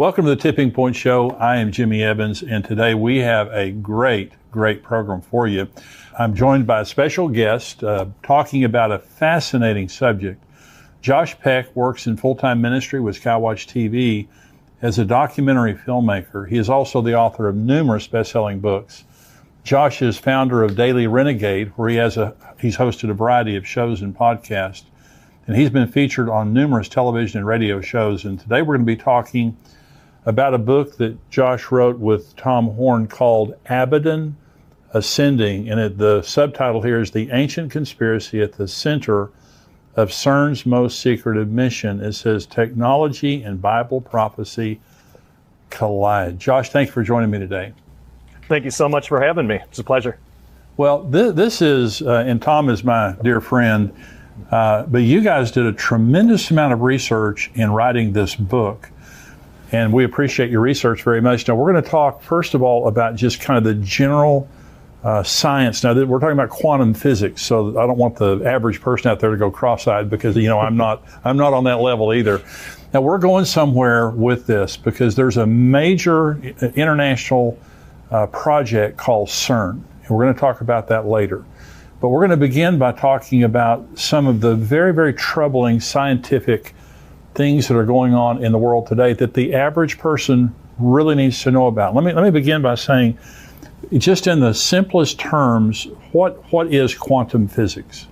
Welcome to the Tipping Point Show. I am Jimmy Evans, and today we have a great program for you. I'm joined by a special guest talking about a fascinating subject. Josh Peck works in full-time ministry with Skywatch TV as a documentary filmmaker. He is also the author of numerous best-selling books. Josh is founder of Daily Renegade, where he's hosted a variety of shows and podcasts, and he's been featured on numerous television and radio shows. And today we're going to be talking about a book that Josh wrote with Tom Horn called Abaddon Ascending, and the subtitle here is The Ancient Conspiracy at the Center of CERN's Most Secretive Mission. It says Technology and Bible Prophecy Collide. Josh, thanks for joining me today. Thank you so much for having me. It's a pleasure. Well, this is, and Tom is my dear friend, but you guys did a tremendous amount of research in writing this book, and we appreciate your research very much. Now, we're going to talk, first of all, about just kind of the general science. Now, we're talking about quantum physics, so I don't want the average person out there to go cross-eyed because, I'm not on that level either. Now, we're going somewhere with this because there's a major international project called CERN, and we're going to talk about that later. But we're going to begin by talking about some of the very troubling scientific things that are going on in the world today that the average person really needs to know about. Let me begin by saying, just in the simplest terms, what is quantum physics?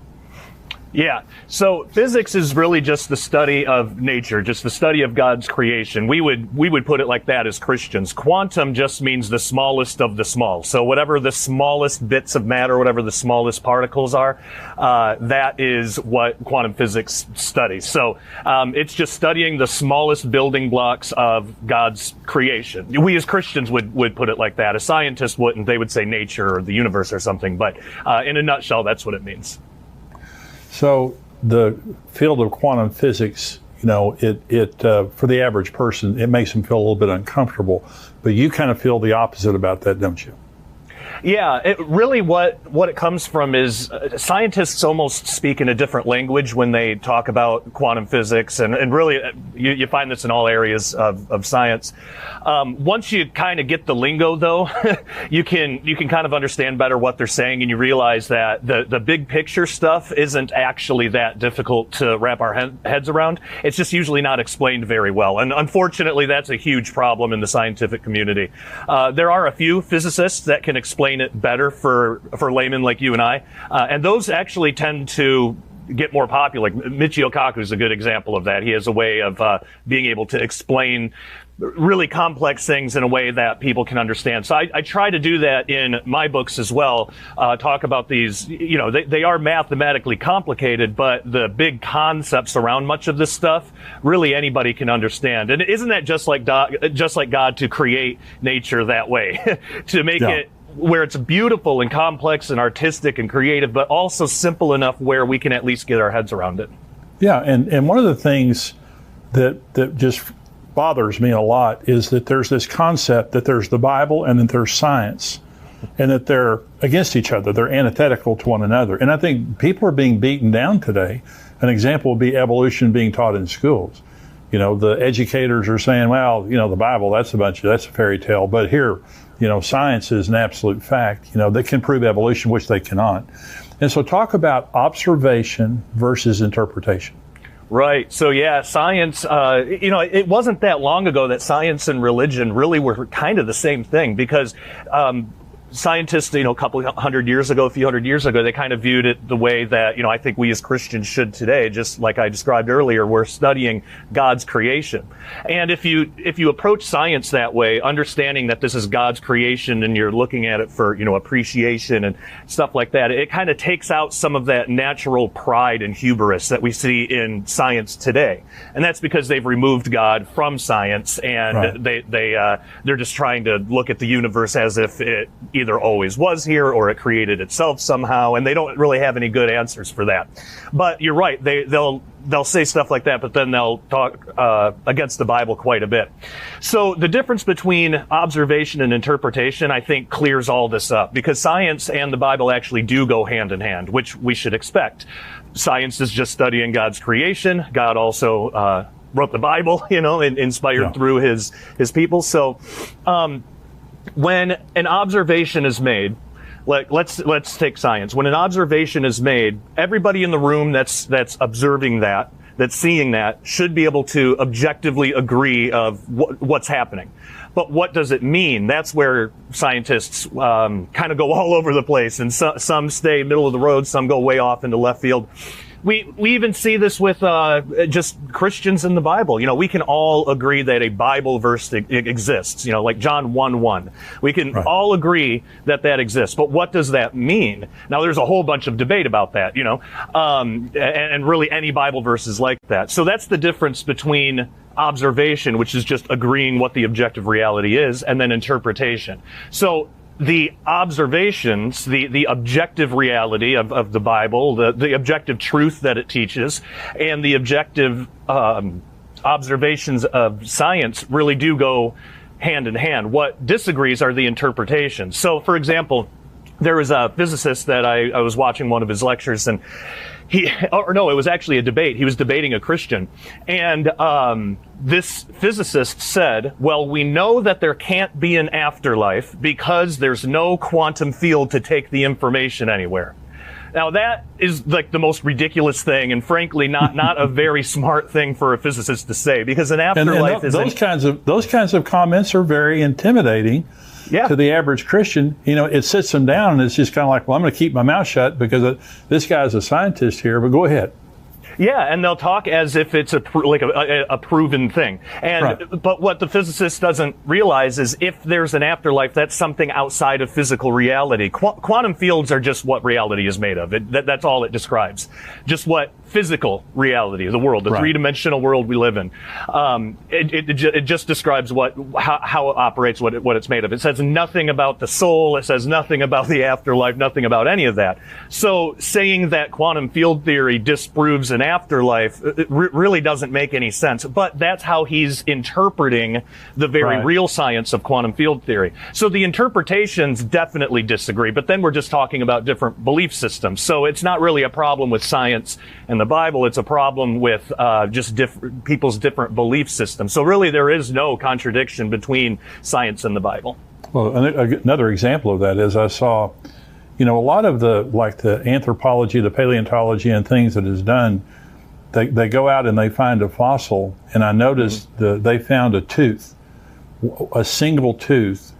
Yeah, so physics is really just the study of nature, just the study of God's creation. We would put it like that as Christians. Quantum just means the smallest of the small. So whatever the smallest bits of matter, whatever the smallest particles are, that is what quantum physics studies. So it's just studying the smallest building blocks of God's creation. We as Christians would put it like that. A scientist wouldn't. They would say nature or the universe or something. But in a nutshell, that's what it means. So the field of quantum physics, it for the average person, it makes them feel a little bit uncomfortable. But you kind of feel the opposite about that, don't you? Yeah, what it comes from is scientists almost speak in a different language when they talk about quantum physics, and really you find this in all areas of science. Once you kind of get the lingo, though, you can kind of understand better what they're saying, and you realize that the big picture stuff isn't actually that difficult to wrap our heads around. It's just usually not explained very well, and unfortunately, that's a huge problem in the scientific community. There are a few physicists that can explain it better for laymen like you and I, and those actually tend to get more popular. Like Michio Kaku is a good example of that. He has a way of being able to explain really complex things in a way that people can understand. So I try to do that in my books as well. Talk about these, they are mathematically complicated, but the big concepts around much of this stuff, really anybody can understand. And isn't that just like God to create nature that way, to make it where it's beautiful and complex and artistic and creative, but also simple enough where we can at least get our heads around it. Yeah, and one of the things that just bothers me a lot is that there's this concept that there's the Bible and that there's science, and that they're against each other. They're antithetical to one another. And I think people are being beaten down today. An example would be evolution being taught in schools. The educators are saying, well, the Bible, that's a fairy tale. But here, science is an absolute fact, that can prove evolution, which they cannot. And so talk about observation versus interpretation. Right. So yeah, science, it wasn't that long ago that science and religion really were kind of the same thing, because scientists, a few hundred years ago, they kind of viewed it the way that, I think we as Christians should today, just like I described earlier. We're studying God's creation. And if you approach science that way, understanding that this is God's creation and you're looking at it for, appreciation and stuff like that, it kind of takes out some of that natural pride and hubris that we see in science today. And that's because they've removed God from science, and right. They're just trying to look at the universe as if it either always was here or it created itself somehow, and they don't really have any good answers for that. But you're right, they'll say stuff like that, but then they'll talk against the Bible quite a bit. So the difference between observation and interpretation, I think, clears all this up, because science and the Bible actually do go hand in hand, which we should expect. Science is just studying God's creation. God also wrote the Bible, and inspired through his people. So, when an observation is made, let's take science. When an observation is made, everybody in the room that's observing that's seeing that, should be able to objectively agree of what's happening. But what does it mean? That's where scientists kind of go all over the place, and some stay middle of the road, some go way off into left field. We even see this with just Christians in the Bible. We can all agree that a Bible verse exists, like John 1:1. We can all agree that exists. But what does that mean? Now, there's a whole bunch of debate about that, and really any Bible verse is like that. So that's the difference between observation, which is just agreeing what the objective reality is, and then interpretation. So the observations, the objective reality of the Bible, the objective truth that it teaches, and the objective observations of science really do go hand in hand. What disagrees are the interpretations. So, for example, there was a physicist that I was watching one of his lectures, and it was actually a debate. He was debating a Christian. And this physicist said, well, we know that there can't be an afterlife because there's no quantum field to take the information anywhere. Now, that is like the most ridiculous thing, and frankly, not a very smart thing for a physicist to say, because an afterlife is those kinds of comments are very intimidating. Yeah. To the average Christian. It sits them down, and it's just kind of like, well, I'm going to keep my mouth shut because this guy's a scientist here, but go ahead. Yeah, and they'll talk as if it's a proven thing. But what the physicist doesn't realize is if there's an afterlife, that's something outside of physical reality. Quantum fields are just what reality is made of. That's all it describes. Just what physical reality, the world, the three-dimensional world we live in. It just describes how it operates, what it's made of. It says nothing about the soul. It says nothing about the afterlife, nothing about any of that. So saying that quantum field theory disproves an afterlife really doesn't make any sense. But that's how he's interpreting the very real science of quantum field theory. So the interpretations definitely disagree, but then we're just talking about different belief systems. So it's not really a problem with science and the Bible, it's a problem with just people's different belief systems. So really there is no contradiction between science and the Bible. Well, another example of that is I saw, a lot of the anthropology, the paleontology and things that is done, they go out and they find a fossil, and I noticed they found a tooth, a single tooth,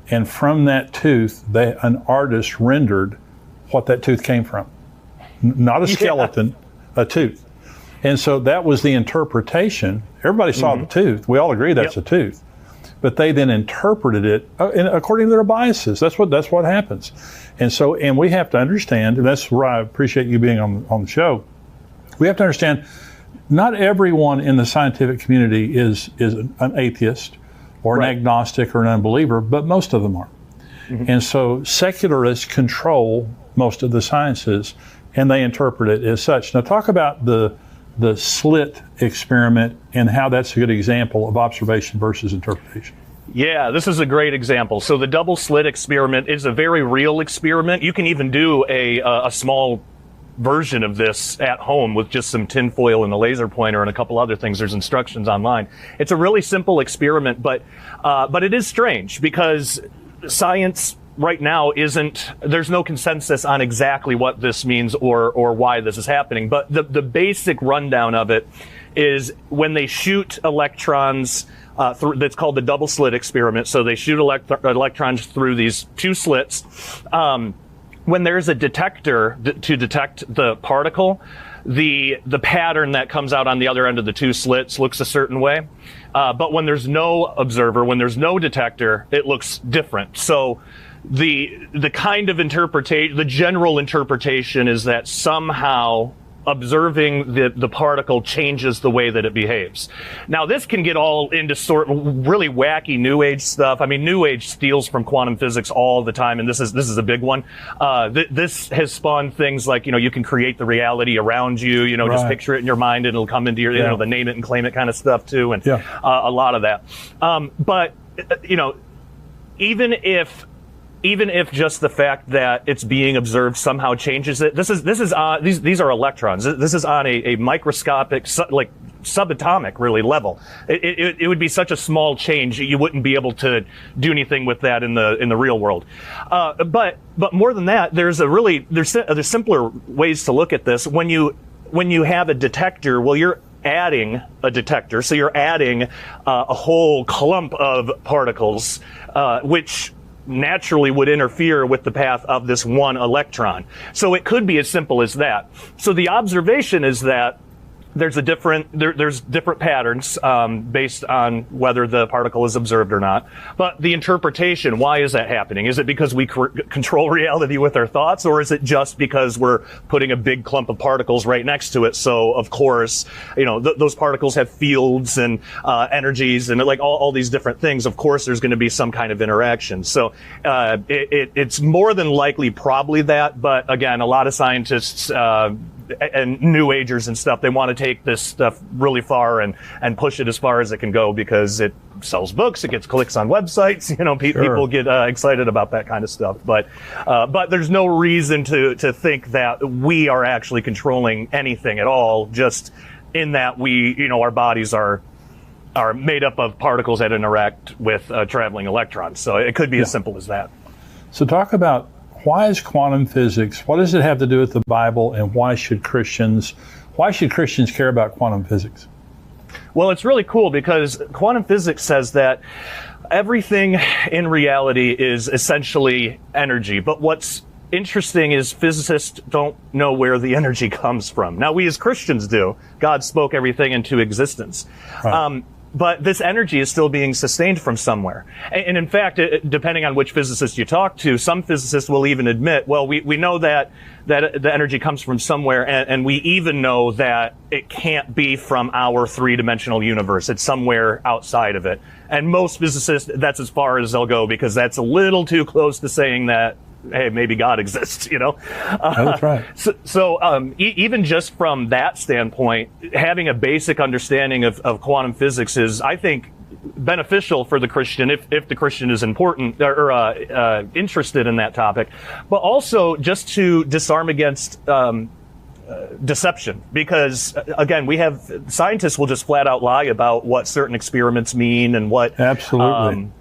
and from that tooth, an artist rendered what that tooth came from. Not a skeleton, a tooth. And so that was the interpretation. Everybody saw the tooth. We all agree that's a tooth. But they then interpreted it according to their biases. That's what happens. And we have to understand, and that's where I appreciate you being on the show. We have to understand not everyone in the scientific community is an atheist or an agnostic or an unbeliever, but most of them are. And so secularists control most of the sciences, and they interpret it as such. Now, talk about the slit experiment and how that's a good example of observation versus interpretation. Yeah, this is a great example. So the double slit experiment is a very real experiment. You can even do a small version of this at home with just some tin foil and a laser pointer and a couple other things. There's instructions online. It's a really simple experiment, but it is strange because science right now there's no consensus on exactly what this means or why this is happening. But the basic rundown of it is when they shoot electrons that's called the double slit experiment. So they shoot electrons through these two slits. When there's a detector to detect the particle, the pattern that comes out on the other end of the two slits looks a certain way. But when there's no observer, when there's no detector, it looks different. So the kind of interpretation, the general interpretation is that somehow observing the particle changes the way that it behaves. Now, this can get all into sort of really wacky New Age stuff. I mean, New Age steals from quantum physics all the time, and this is a big one. This has spawned things like, you can create the reality around you, just picture it in your mind and it'll come into your, the name it and claim it kind of stuff too, and a lot of that. But even if just the fact that it's being observed somehow changes it, these are electrons. This is on a microscopic, like subatomic, really, level. It would be such a small change, you wouldn't be able to do anything with that in the real world. But more than that, there's simpler ways to look at this. When you have a detector, well, you're adding a detector, so you're adding a whole clump of particles, which naturally would interfere with the path of this one electron. So it could be as simple as that. So the observation is that there's different patterns based on whether the particle is observed or not. But the interpretation, why is that happening? Is it because we control reality with our thoughts, or is it just because we're putting a big clump of particles right next to it? So of course, those particles have fields and energies and like all these different things. Of course, there's going to be some kind of interaction. So it's more than likely probably that. But again, a lot of scientists and New Agers and stuff, they want to take this stuff really far and push it as far as it can go because it sells books, it gets clicks on websites, people get excited about that kind of stuff. But there's no reason to think that we are actually controlling anything at all, just in that our bodies are made up of particles that interact with traveling electrons. So it could be as simple as that. So talk about, why is quantum physics, what does it have to do with the Bible, and why should Christians care about quantum physics? Well, it's really cool because quantum physics says that everything in reality is essentially energy. But what's interesting is physicists don't know where the energy comes from. Now, we as Christians do. God spoke everything into existence. Right. But this energy is still being sustained from somewhere. And in fact, depending on which physicist you talk to, some physicists will even admit, well, we know that the energy comes from somewhere, and we even know that it can't be from our three-dimensional universe. It's somewhere outside of it. And most physicists, that's as far as they'll go, because that's a little too close to saying that, hey, maybe God exists, That's right. So even just from that standpoint, having a basic understanding of quantum physics is, I think, beneficial for the Christian if the Christian is important or interested in that topic, but also just to disarm against deception, because again, scientists will just flat out lie about what certain experiments mean and what. Absolutely.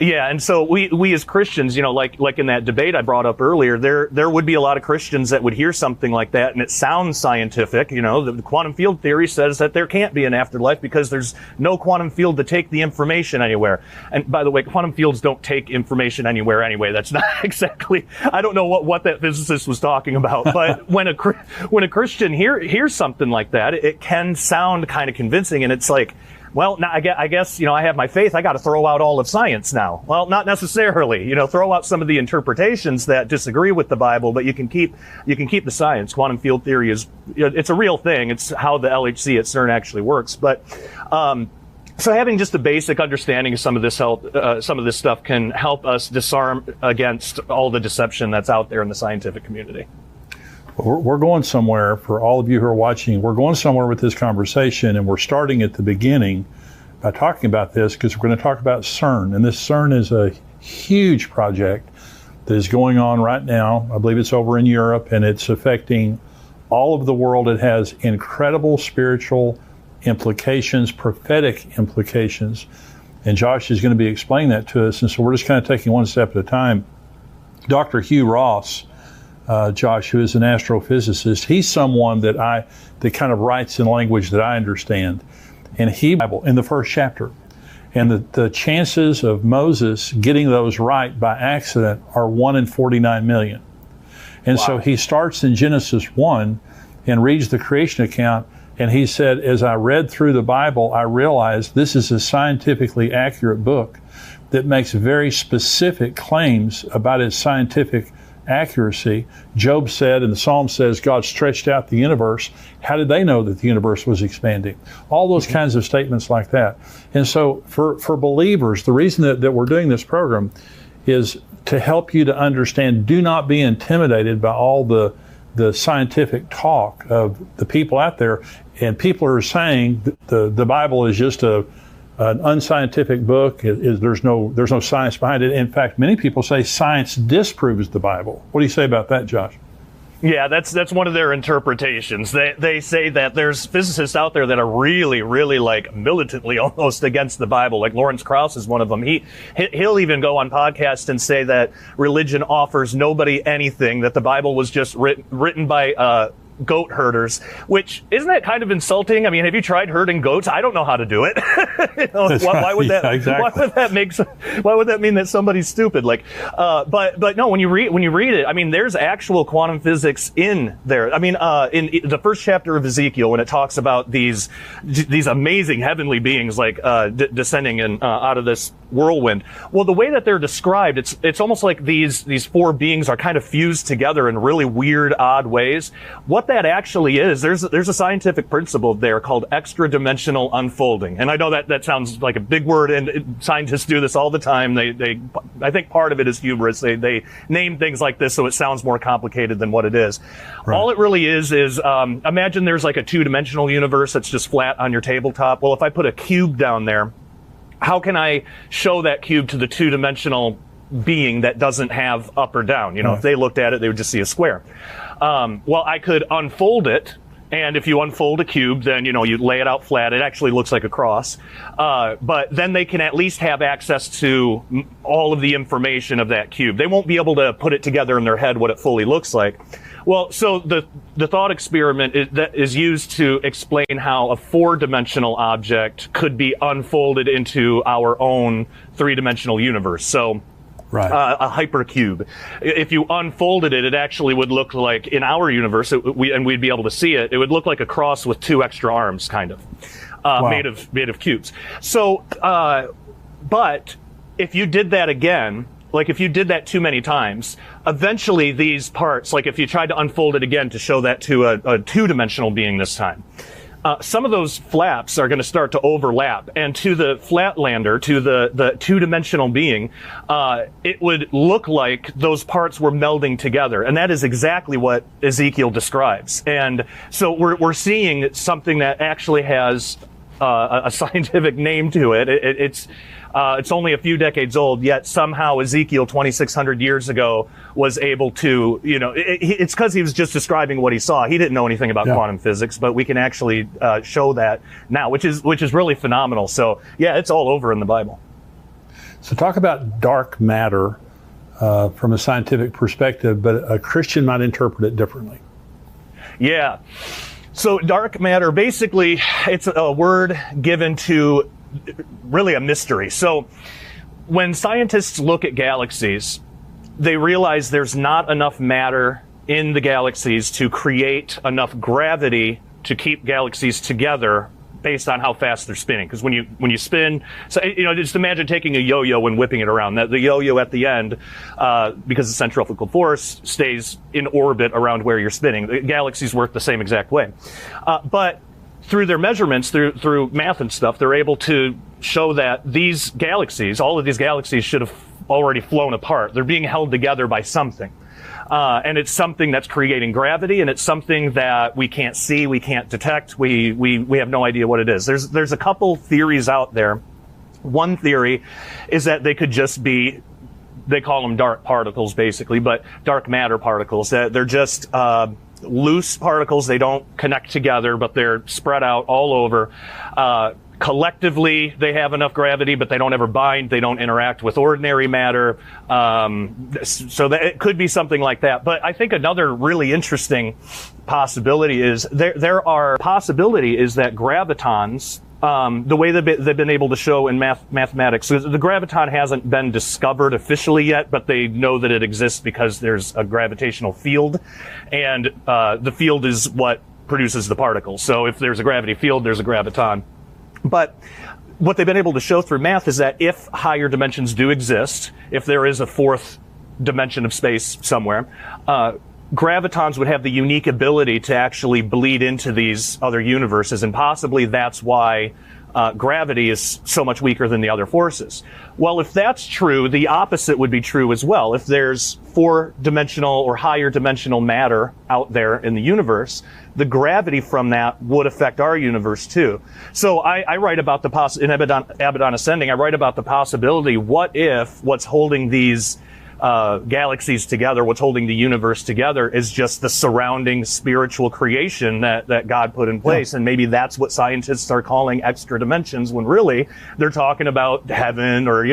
Yeah, and so we as Christians, like in that debate I brought up earlier, there would be a lot of Christians that would hear something like that, and it sounds scientific. The quantum field theory says that there can't be an afterlife because there's no quantum field to take the information anywhere. And by the way, quantum fields don't take information anywhere anyway. That's not exactly. I don't know what that physicist was talking about, but when a Christian hears something like that, it can sound kind of convincing, and it's like, well, now I guess, I have my faith. I got to throw out all of science now. Well, not necessarily. Throw out some of the interpretations that disagree with the Bible, but you can keep the science. Quantum field theory it's a real thing. It's how the LHC at CERN actually works. But so having just a basic understanding of some of this stuff can help us disarm against all the deception that's out there in the scientific community. We're going somewhere. For all of you who are watching, we're going somewhere with this conversation, and we're starting at the beginning by talking about this because we're going to talk about CERN. And this CERN is a huge project that is going on right now. I believe it's over in Europe, and it's affecting all of the world. It has incredible spiritual implications, prophetic implications, and Josh is going to be explaining that to us. And so we're just kind of taking one step at a time. Dr. Hugh Ross, Josh, who is an astrophysicist, he's someone that kind of writes in language that I understand. And Bible in the first chapter. And the chances of Moses getting those right by accident are 1 in 49 million. And so he starts in Genesis 1 and reads the creation account. And he said, as I read through the Bible, I realized this is a scientifically accurate book that makes very specific claims about its scientific accuracy. Job said, and the Psalm says, God stretched out the universe. How did they know that the universe was expanding? All those kinds of statements like that. And so for believers, the reason that we're doing this program is to help you to understand, do not be intimidated by all the scientific talk of the people out there. And people are saying that the Bible is just an unscientific book. There's no science behind it. In fact, many people say science disproves the Bible. What do you say about that, Josh? Yeah, that's one of their interpretations. They say that there's physicists out there that are really, really like militantly almost against the Bible. Like Lawrence Krauss is one of them. He'll even go on podcasts and say that religion offers nobody anything, that the Bible was just written by goat herders, which isn't that kind of insulting? I mean, have you tried herding goats? I don't know how to do it. Why would that? Yeah, exactly. Why would that mean that somebody's stupid? Like, but no. When you read it, I mean, there's actual quantum physics in there. I mean, in the first chapter of Ezekiel, when it talks about these amazing heavenly beings like descending out of this whirlwind. Well, the way that they're described, it's almost like these four beings are kind of fused together in really weird, odd ways. What that actually is, there's a scientific principle there called extra-dimensional unfolding. And I know that sounds like a big word, and scientists do this all the time. I think part of it is hubris. They name things like this so it sounds more complicated than what it is. Right. All it really is imagine there's like a two-dimensional universe that's just flat on your tabletop. Well, if I put a cube down there, how can I show that cube to the two-dimensional being that doesn't have up or down? You know, If they looked at it, they would just see a square. Well, I could unfold it, and if you unfold a cube, then, you lay it out flat. It actually looks like a cross. But then they can at least have access to all of the information of that cube. They won't be able to put it together in their head what it fully looks like. Well, so the thought experiment is used to explain how a four-dimensional object could be unfolded into our own three-dimensional universe. So, right. A hypercube. If you unfolded it, it actually would look like, in our universe, and we'd be able to see it, it would look like a cross with two extra arms, kind of, wow. made of cubes. So, but if you did that again, like if you did that too many times, eventually these parts, like if you tried to unfold it again to show that to a two-dimensional being this time, some of those flaps are going to start to overlap, and to the flatlander, to the two-dimensional being, it would look like those parts were melding together, and that is exactly what Ezekiel describes. And so we're seeing something that actually has a scientific name to it. It's only a few decades old, yet somehow Ezekiel 2,600 years ago was able to, it's because he was just describing what he saw. He didn't know anything about quantum physics, but we can actually show that now, which is really phenomenal. So, yeah, it's all over in the Bible. So talk about dark matter from a scientific perspective, but a Christian might interpret it differently. Yeah. So dark matter, basically, it's a word given to really a mystery. So when scientists look at galaxies, they realize there's not enough matter in the galaxies to create enough gravity to keep galaxies together based on how fast they're spinning. Because when you spin, so just imagine taking a yo-yo and whipping it around. The yo-yo at the end, because the centrifugal force stays in orbit around where you're spinning. The galaxies work the same exact way. But through their measurements, through math and stuff, they're able to show that these galaxies, all of these galaxies, should have already flown apart. They're being held together by something. And it's something that's creating gravity, and it's something that we can't see, we can't detect, we have no idea what it is. There's a couple theories out there. One theory is that they could just be, they call them dark particles basically, but dark matter particles. They're just loose particles. They don't connect together, but they're spread out all over. Collectively, they have enough gravity, but they don't ever bind. They don't interact with ordinary matter. So that it could be something like that. But I think another really interesting possibility is there are possibility is that gravitons, the way they've been able to show in mathematics, so the graviton hasn't been discovered officially yet, but they know that it exists because there's a gravitational field, and the field is what produces the particles. So if there's a gravity field, there's a graviton. But what they've been able to show through math is that if higher dimensions do exist, if there is a fourth dimension of space somewhere, gravitons would have the unique ability to actually bleed into these other universes, and possibly that's why gravity is so much weaker than the other forces. Well, if that's true, the opposite would be true as well. If there's four-dimensional or higher dimensional matter out there in the universe, the gravity from that would affect our universe too. So I write about in Abaddon Ascending, I write about the possibility, what if what's holding these galaxies together, what's holding the universe together is just the surrounding spiritual creation that God put in place. And maybe that's what scientists are calling extra dimensions, when really they're talking about heaven, or,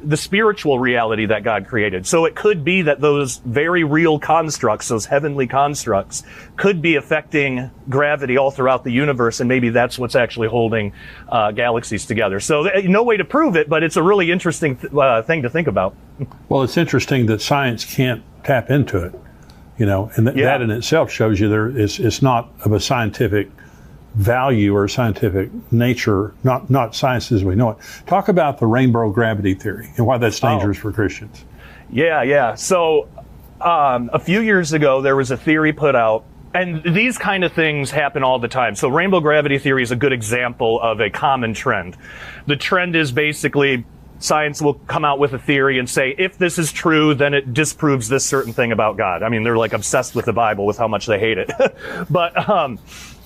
the spiritual reality that God created. So it could be that those very real constructs, those heavenly constructs, could be affecting gravity all throughout the universe, and maybe that's what's actually holding galaxies together. So no way to prove it, but it's a really interesting thing to think about. Well, it's interesting that science can't tap into it, and that in itself shows you it's not of a scientific value or scientific nature, not science as we know it. Talk about the rainbow gravity theory and why that's dangerous for Christians. Yeah. So a few years ago, there was a theory put out, and these kind of things happen all the time. So rainbow gravity theory is a good example of a common trend. The trend is basically science will come out with a theory and say, if this is true, then it disproves this certain thing about God. I mean, they're like obsessed with the Bible with how much they hate it. But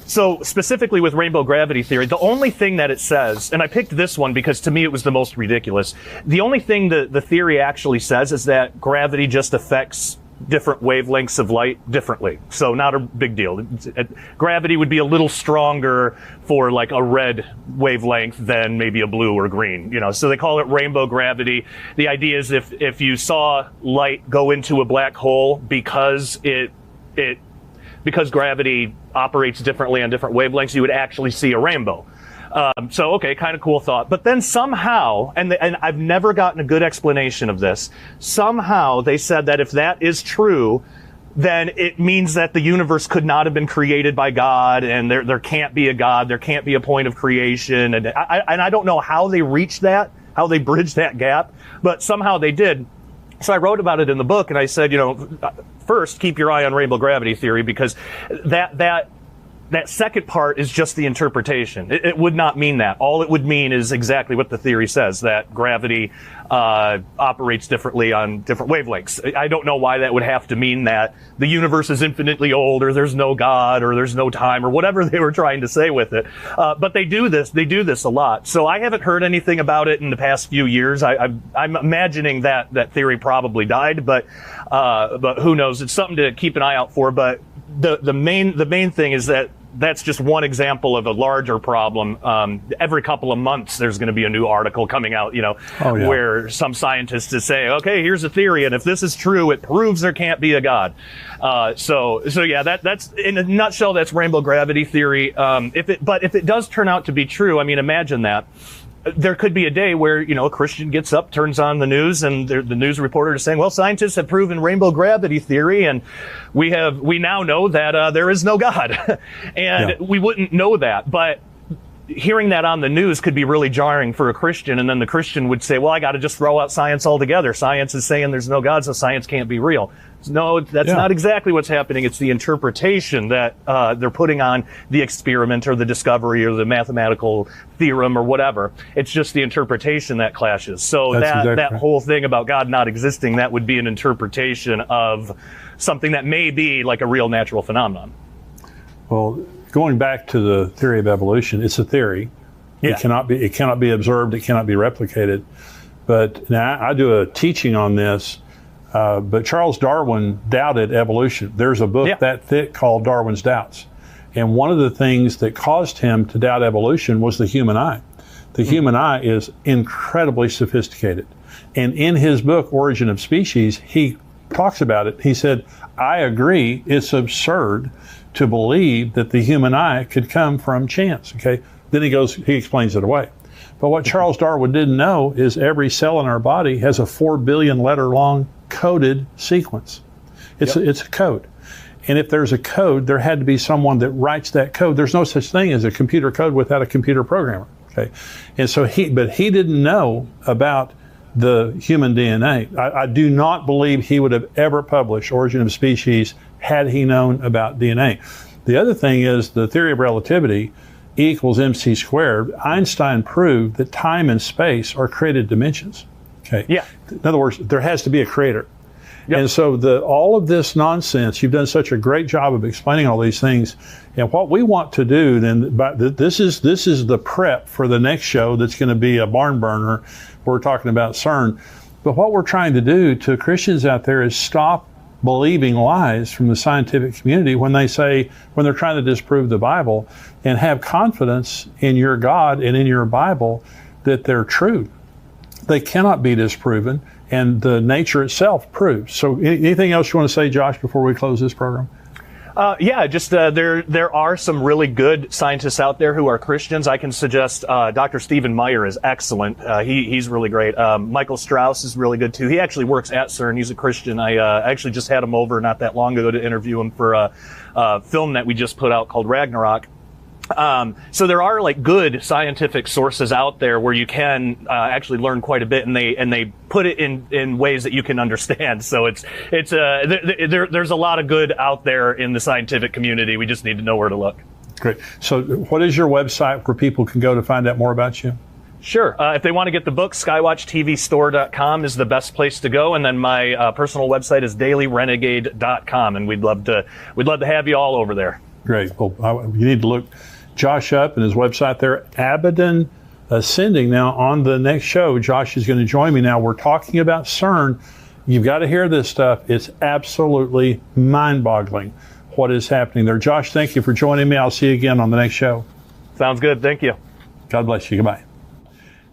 so specifically with rainbow gravity theory, the only thing that it says, and I picked this one because to me it was the most ridiculous, the only thing the theory actually says is that gravity just affects different wavelengths of light differently. So not a big deal. Gravity would be a little stronger for like a red wavelength than maybe a blue or green, so they call it rainbow gravity. The idea is if you saw light go into a black hole because because gravity operates differently on different wavelengths, you would actually see a rainbow. So, okay, kind of cool thought. But then somehow, and I've never gotten a good explanation of this, somehow they said that if that is true, then it means that the universe could not have been created by God, and there can't be a God, there can't be a point of creation. And I don't know how they reached that, how they bridged that gap, but somehow they did. So I wrote about it in the book, and I said, first, keep your eye on rainbow gravity theory, because that second part is just the interpretation. It would not mean that. All it would mean is exactly what the theory says, that gravity operates differently on different wavelengths. I don't know why that would have to mean that the universe is infinitely old, or there's no God, or there's no time, or whatever they were trying to say with it. But they do this a lot. So I haven't heard anything about it in the past few years. I'm imagining that theory probably died, but who knows? It's something to keep an eye out for. But the main thing is that that's just one example of a larger problem. Every couple of months, there's going to be a new article coming out, where some scientists is saying, okay, here's a theory, and if this is true, it proves there can't be a God. So yeah, that's in a nutshell, that's rainbow gravity theory. If it does turn out to be true, I mean, imagine that. There could be a day where, a Christian gets up, turns on the news, and the news reporter is saying, well, scientists have proven rainbow gravity theory, and we now know that there is no God. And we wouldn't know that. But hearing that on the news could be really jarring for a Christian, and then the Christian would say, well, I got to just throw out science altogether. Science is saying there's no God, so science can't be real. No, that's not exactly what's happening. It's the interpretation that they're putting on the experiment or the discovery or the mathematical theorem or whatever. It's just the interpretation that clashes. So that whole thing about God not existing, that would be an interpretation of something that may be like a real natural phenomenon. Well, going back to the theory of evolution, it's a theory. Yeah. It cannot be observed. It cannot be replicated. But now I do a teaching on this. But Charles Darwin doubted evolution. There's a book that thick called Darwin's Doubts. And one of the things that caused him to doubt evolution was the human eye. The human eye is incredibly sophisticated. And in his book, Origin of Species, he talks about it. He said, I agree, it's absurd to believe that the human eye could come from chance. Okay. Then he explains it away. But what Charles Darwin didn't know is every cell in our body has a 4 billion letter long coded sequence. It's a code. And if there's a code, there had to be someone that writes that code. There's no such thing as a computer code without a computer programmer. Okay. And so he didn't know about the human DNA. I do not believe he would have ever published Origin of Species had he known about DNA. The other thing is the theory of relativity, E equals mc squared. Einstein proved that time and space are created dimensions. Okay. Yeah. In other words, there has to be a creator. Yep. And so all of this nonsense, you've done such a great job of explaining all these things. And what we want to do, then, this is the prep for the next show that's going to be a barn burner. We're talking about CERN. But what we're trying to do to Christians out there is stop believing lies from the scientific community when they're trying to disprove the Bible, and have confidence in your God and in your Bible that they're true. They cannot be disproven, and the nature itself proves. So anything else you want to say, Josh, before we close this program? There are some really good scientists out there who are Christians. I can suggest Dr. Stephen Meyer is excellent. He's really great. Michael Strauss is really good too. He actually works at CERN. He's a Christian. I actually just had him over not that long ago to interview him for a film that we just put out called Ragnarok. So there are like good scientific sources out there where you can actually learn quite a bit, and they put it in ways that you can understand. So there's a lot of good out there in the scientific community. We just need to know where to look. Great. So what is your website where people can go to find out more about you? Sure. If they want to get the book, skywatchtvstore.com is the best place to go. And then my personal website is dailyrenegade.com, and we'd love to have you all over there. Great. Well, you need to look Josh up and his website there, Abaddon Ascending. Now, on the next show, Josh is going to join me. Now, we're talking about CERN. You've got to hear this stuff. It's absolutely mind-boggling what is happening there. Josh, thank you for joining me. I'll see you again on the next show. Sounds good. Thank you. God bless you. Goodbye.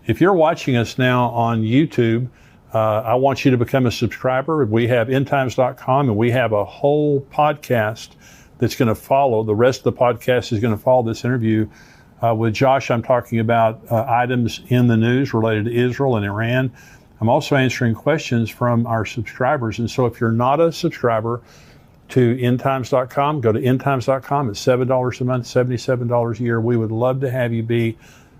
If you're watching us now on YouTube, I want you to become a subscriber. We have endtimes.com, and we have a whole podcast that's going to follow. The rest of the podcast is going to follow this interview with Josh. I'm talking about items in the news related to Israel and Iran. I'm also answering questions from our subscribers. And so if you're not a subscriber to endtimes.com, go to endtimes.com. It's $7 a month, $77 a year. We would love to have you be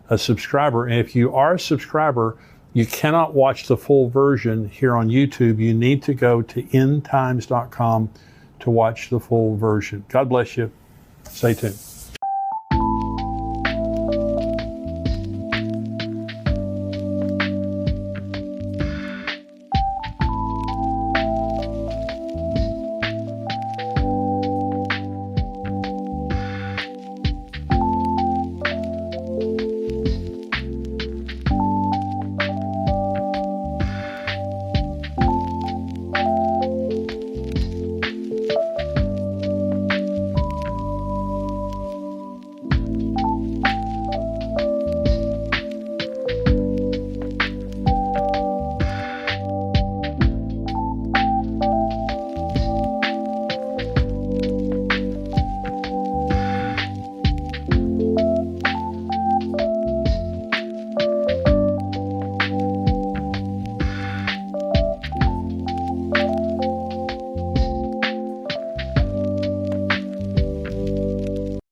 a subscriber. And if you are a subscriber, you cannot watch the full version here on YouTube. You need to go to endtimes.com to watch the full version. God bless you. Stay tuned.